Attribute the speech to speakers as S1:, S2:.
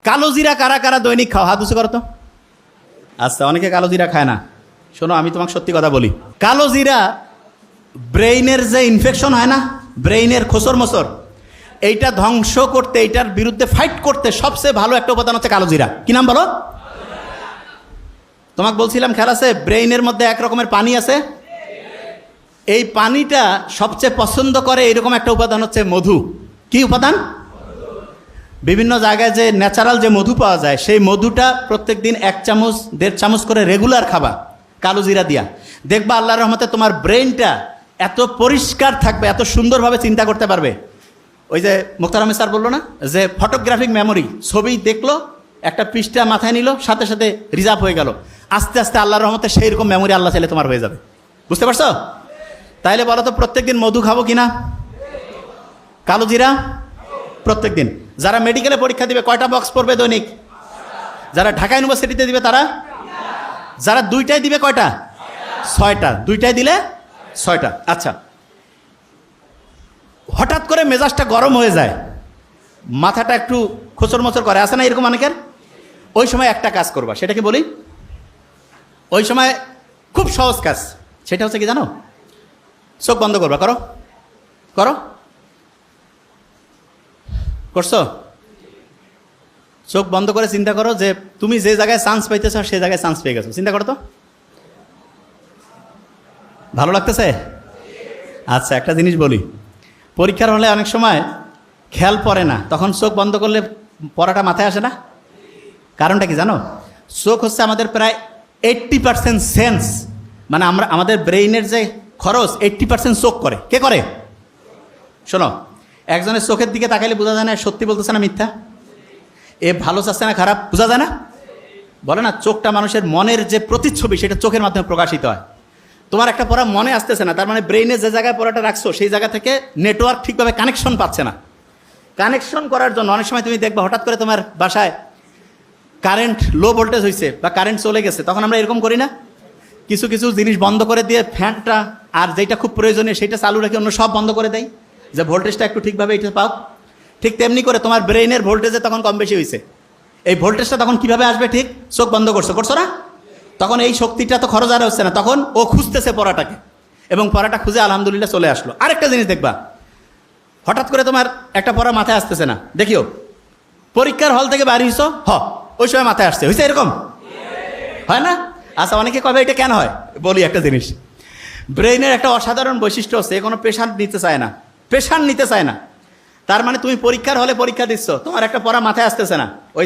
S1: কালো জিরা কারা কারা দৈনিক খাও? হাত উঁচু করো তো। আচ্ছা, অনেকে কালো জিরা খায় না। শোনো, আমি তোমাকে সত্যি কথা বলি, কালো জিরা ব্রেইনের যে ইনফেকশন হয় না, ব্রেইনের খোসর মোসর, এইটা ধ্বংস করতে, এইটার বিরুদ্ধে ফাইট করতে সবচেয়ে ভালো একটা উপাদান হচ্ছে কালো জিরা। কি নাম বলো? তোমাকে বলছিলাম খেয়াল আছে, ব্রেইনের মধ্যে এক রকমের পানি আছে, এই পানিটা সবচেয়ে পছন্দ করে এরকম একটা উপাদান হচ্ছে মধু। কি উপাদান? বিভিন্ন জায়গায় যে ন্যাচারাল যে মধু পাওয়া যায়, সেই মধুটা প্রত্যেক দিন 1 চামচ 1.5 চামচ করে রেগুলার খাবা কালো জিরা দিয়া। দেখবা আল্লাহর রহমতে তোমার ব্রেইনটা এত পরিষ্কার থাকবে, এত সুন্দরভাবে চিন্তা করতে পারবে। ওই যে মুক্তার আহমেদ স্যার বললো না যে ফটোগ্রাফিক মেমোরি, ছবি দেখলো, একটা পৃষ্ঠা মাথায় নিল, সাথে সাথে রিজার্ভ হয়ে গেল। আস্তে আস্তে আল্লাহর রহমতে সেই রকম মেমোরি আল্লাহ চাইলে তোমার হয়ে যাবে। বুঝতে পারছো? তাইলে বলো তো, প্রত্যেক দিন মধু খাবো কিনা? কালো জিরা প্রত্যেক দিন। যারা মেডিকেলে পরীক্ষা দিবে কয়টা বক্স পড়বে দৈনিক? যারা ঢাকা ইউনিভার্সিটিতে দিবে তারা? যারা দুইটাই দিবে কয়টা? 6টা। দুইটাই দিলে 6টা। আচ্ছা, হঠাৎ করে মেজাজটা গরম হয়ে যায়, মাথাটা একটু খোঁচর মোচর করে, আসে না এরকম অনেকের? ওই সময় একটা কাজ করবা, সেটা কি বলি? ওই সময় খুব সহজ কাজ, সেটা হচ্ছে কি জানো? চোখ বন্ধ করবা। করো করো, করছো? চোখ বন্ধ করে চিন্তা করো যে তুমি যে জায়গায় চান্স পাইতেছ সেই জায়গায় চান্স পেয়ে গেছো। চিন্তা করো তো, ভালো লাগতেছে? আচ্ছা, একটা জিনিস বলি, পরীক্ষার হলে অনেক সময় খেয়াল পড়ে না, তখন চোখ বন্ধ করলে পড়াটা মাথায় আসে না। কারণটা কি জানো? চোখ হচ্ছে আমাদের প্রায় 80% সেন্স, মানে আমরা আমাদের ব্রেইনের যে খরচ 80% চোখ করে। কে করে? শোনো, একজনের চোখের দিকে তাকাইলে বোঝা যায় না সত্যি বলতেছে না মিথ্যা, এ ভালো চাচ্ছে না খারাপ, বোঝা যায় না? বলে না, চোখটা মানুষের মনের যে প্রতিচ্ছবি, সেটা চোখের মাধ্যমে প্রকাশিত হয়। তোমার একটা পড়া মনে আসতেছে না, তার মানে ব্রেইনে যে জায়গায় পড়াটা রাখছো সেই জায়গা থেকে নেটওয়ার্ক ঠিকভাবে কানেকশন পাচ্ছে না। কানেকশন করার জন্য অনেক সময় তুমি দেখবা হঠাৎ করে তোমার বাসায় কারেন্ট লো ভোল্টেজ হয়েছে বা কারেন্ট চলে গেছে, তখন আমরা এরকম করি না, কিছু কিছু জিনিস বন্ধ করে দিয়ে ফ্যানটা আর যেটা খুব প্রয়োজনীয় সেটা চালু রেখে অন্য সব বন্ধ করে দেয়, যে ভোল্টেজটা একটু ঠিকভাবে এটা পাও। ঠিক তেমনি করে তোমার ব্রেইনের ভোল্টেজে তখন কম বেশি হয়েছে, এই ভোল্টেজটা তখন কিভাবে আসবে? ঠিক চোখ বন্ধ করছো না, তখন এই শক্তিটা তো খরচ আর হচ্ছে না, তখন ও খুঁজতেছে পড়াটাকে, এবং পড়াটা খুঁজে আলহামদুলিল্লাহ চলে আসলো। আরেকটা জিনিস দেখবা, হঠাৎ করে তোমার একটা পড়া মাথায় আসতেছে না, দেখিও পরীক্ষার হল থেকে বাড়ি হইছো, ওই সময় মাথায় আসছে, হয়েছে এরকম হয় না? আচ্ছা, অনেকে কবে এটা কেন হয়? বলি একটা জিনিস, ব্রেইনের একটা অসাধারণ বৈশিষ্ট্য হচ্ছে, কোনো প্রেশার নিতে চায় না, প্রেশার নিতে চায় না। তার মানে তুমি পরীক্ষার হলে পরীক্ষা দিচ্ছ, তোমার একটা পড়া মাথায় আসতেছে না, ওই